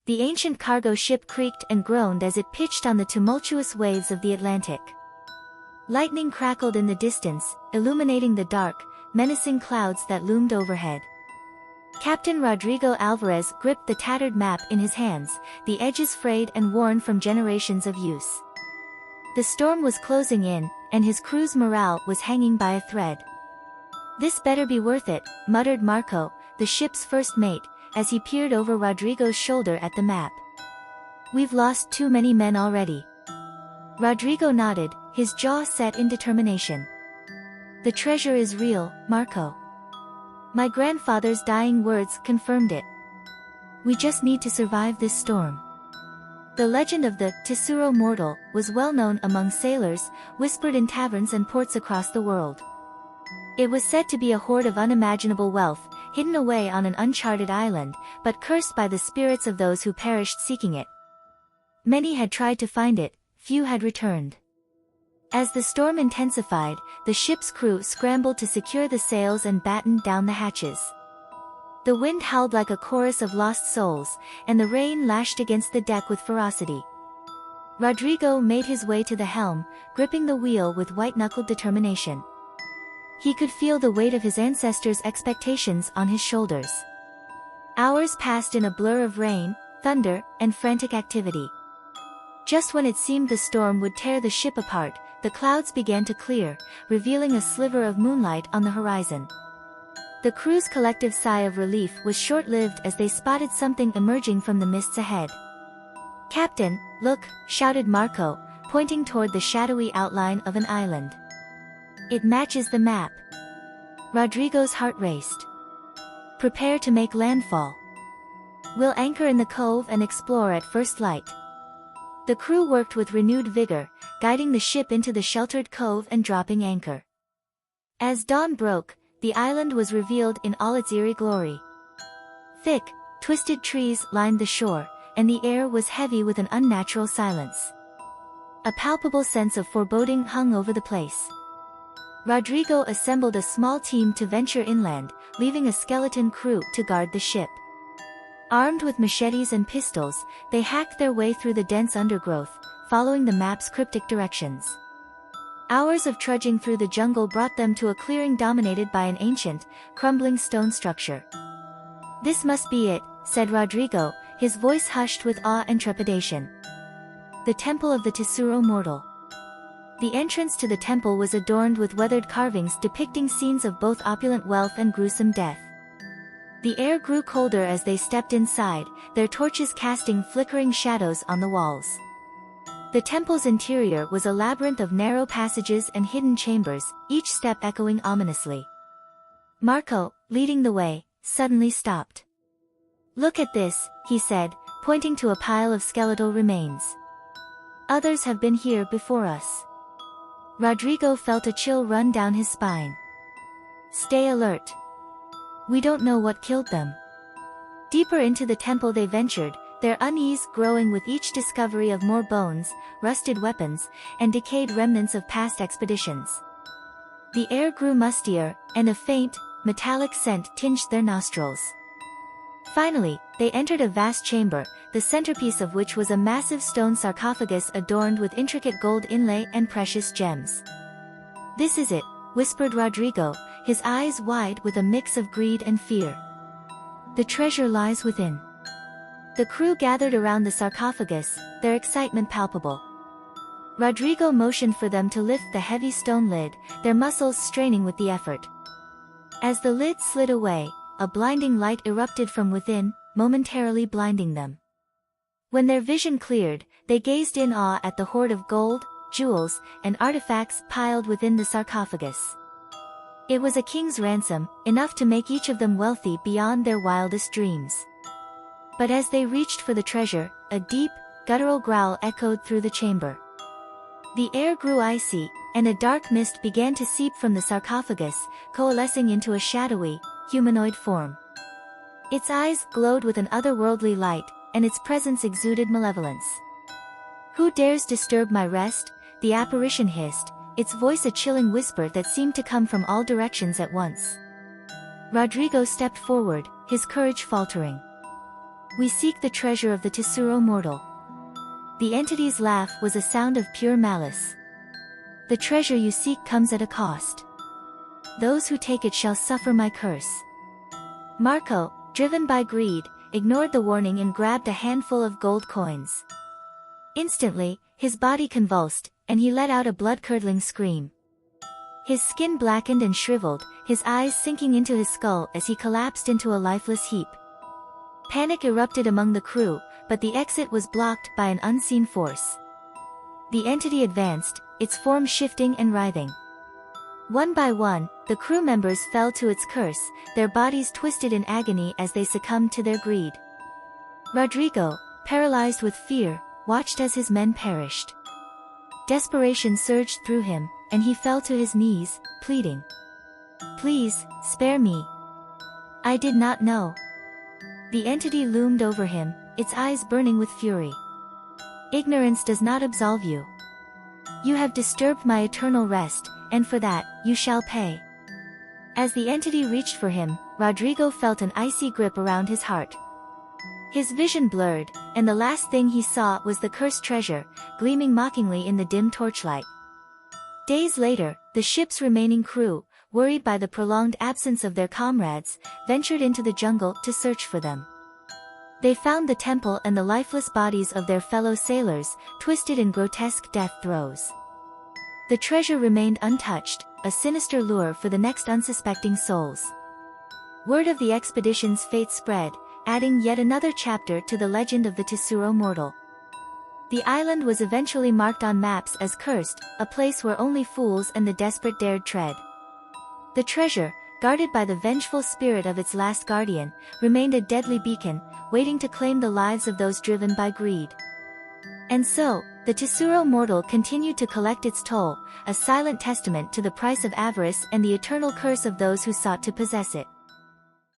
The ancient cargo ship creaked and groaned as it pitched on the tumultuous waves of the Atlantic. Lightning crackled in the distance, illuminating the dark, menacing clouds that loomed overhead. Captain Rodrigo Alvarez gripped the tattered map in his hands, the edges frayed and worn from generations of use. The storm was closing in, and his crew's morale was hanging by a thread. "This better be worth it," muttered Marco, the ship's first mate, as he peered over Rodrigo's shoulder at the map. "We've lost too many men already." Rodrigo nodded, his jaw set in determination. "The treasure is real, Marco. My grandfather's dying words confirmed it. We just need to survive this storm." The legend of the Tesouro Mortal was well known among sailors, whispered in taverns and ports across the world. It was said to be a hoard of unimaginable wealth, hidden away on an uncharted island, but cursed by the spirits of those who perished seeking it. Many had tried to find it, few had returned. As the storm intensified, the ship's crew scrambled to secure the sails and batten down the hatches. The wind howled like a chorus of lost souls, and the rain lashed against the deck with ferocity. Rodrigo made his way to the helm, gripping the wheel with white-knuckled determination. He could feel the weight of his ancestors' expectations on his shoulders. Hours passed in a blur of rain, thunder, and frantic activity. Just when it seemed the storm would tear the ship apart, the clouds began to clear, revealing a sliver of moonlight on the horizon. The crew's collective sigh of relief was short-lived as they spotted something emerging from the mists ahead. "Captain, look," shouted Marco, pointing toward the shadowy outline of an island. "It matches the map." Rodrigo's heart raced. "Prepare to make landfall. We'll anchor in the cove and explore at first light." The crew worked with renewed vigor, guiding the ship into the sheltered cove and dropping anchor. As dawn broke, the island was revealed in all its eerie glory. Thick, twisted trees lined the shore, and the air was heavy with an unnatural silence. A palpable sense of foreboding hung over the place. Rodrigo assembled a small team to venture inland, leaving a skeleton crew to guard the ship. Armed with machetes and pistols, they hacked their way through the dense undergrowth, following the map's cryptic directions. Hours of trudging through the jungle brought them to a clearing dominated by an ancient, crumbling stone structure. "This must be it," said Rodrigo, his voice hushed with awe and trepidation. "The Temple of the Tesouro Mortal." The entrance to the temple was adorned with weathered carvings depicting scenes of both opulent wealth and gruesome death. The air grew colder as they stepped inside, their torches casting flickering shadows on the walls. The temple's interior was a labyrinth of narrow passages and hidden chambers, each step echoing ominously. Marco, leading the way, suddenly stopped. "Look at this," he said, pointing to a pile of skeletal remains. "Others have been here before us." Rodrigo felt a chill run down his spine. "Stay alert. We don't know what killed them." Deeper into the temple they ventured, their unease growing with each discovery of more bones, rusted weapons, and decayed remnants of past expeditions. The air grew mustier, and a faint, metallic scent tinged their nostrils. Finally, they entered a vast chamber, the centerpiece of which was a massive stone sarcophagus adorned with intricate gold inlay and precious gems. "This is it," whispered Rodrigo, his eyes wide with a mix of greed and fear. "The treasure lies within." The crew gathered around the sarcophagus, their excitement palpable. Rodrigo motioned for them to lift the heavy stone lid, their muscles straining with the effort. As the lid slid away, a blinding light erupted from within, momentarily blinding them. When their vision cleared, they gazed in awe at the hoard of gold, jewels, and artifacts piled within the sarcophagus. It was a king's ransom, enough to make each of them wealthy beyond their wildest dreams. But as they reached for the treasure, a deep, guttural growl echoed through the chamber. The air grew icy, and a dark mist began to seep from the sarcophagus, coalescing into a shadowy, humanoid form. Its eyes glowed with an otherworldly light, and its presence exuded malevolence. "Who dares disturb my rest?" the apparition hissed, its voice a chilling whisper that seemed to come from all directions at once. Rodrigo stepped forward, his courage faltering. We seek the treasure of the Tesouro Mortal. The entity's laugh was a sound of pure malice. The treasure you seek comes at a cost. Those who take it shall suffer my curse. Marco, driven by greed, ignored the warning and grabbed a handful of gold coins. Instantly, his body convulsed, and he let out a blood-curdling scream. His skin blackened and shriveled, his eyes sinking into his skull as he collapsed into a lifeless heap. Panic erupted among the crew, but the exit was blocked by an unseen force. The entity advanced, its form shifting and writhing. One by one, the crew members fell to its curse, their bodies twisted in agony as they succumbed to their greed. Rodrigo, paralyzed with fear, watched as his men perished. Desperation surged through him, and he fell to his knees, pleading. "Please, spare me. I did not know." The entity loomed over him, its eyes burning with fury. "Ignorance does not absolve you. You have disturbed my eternal rest, and for that, you shall pay." As the entity reached for him, Rodrigo felt an icy grip around his heart. His vision blurred, and the last thing he saw was the cursed treasure, gleaming mockingly in the dim torchlight. Days later, the ship's remaining crew, worried by the prolonged absence of their comrades, ventured into the jungle to search for them. They found the temple and the lifeless bodies of their fellow sailors, twisted in grotesque death throes. The treasure remained untouched, a sinister lure for the next unsuspecting souls. Word of the expedition's fate spread, adding yet another chapter to the legend of the Tesouro Mortal. The island was eventually marked on maps as cursed, a place where only fools and the desperate dared tread. The treasure, guarded by the vengeful spirit of its last guardian, remained a deadly beacon, waiting to claim the lives of those driven by greed. And so, the Tesouro Mortal continued to collect its toll, a silent testament to the price of avarice and the eternal curse of those who sought to possess it.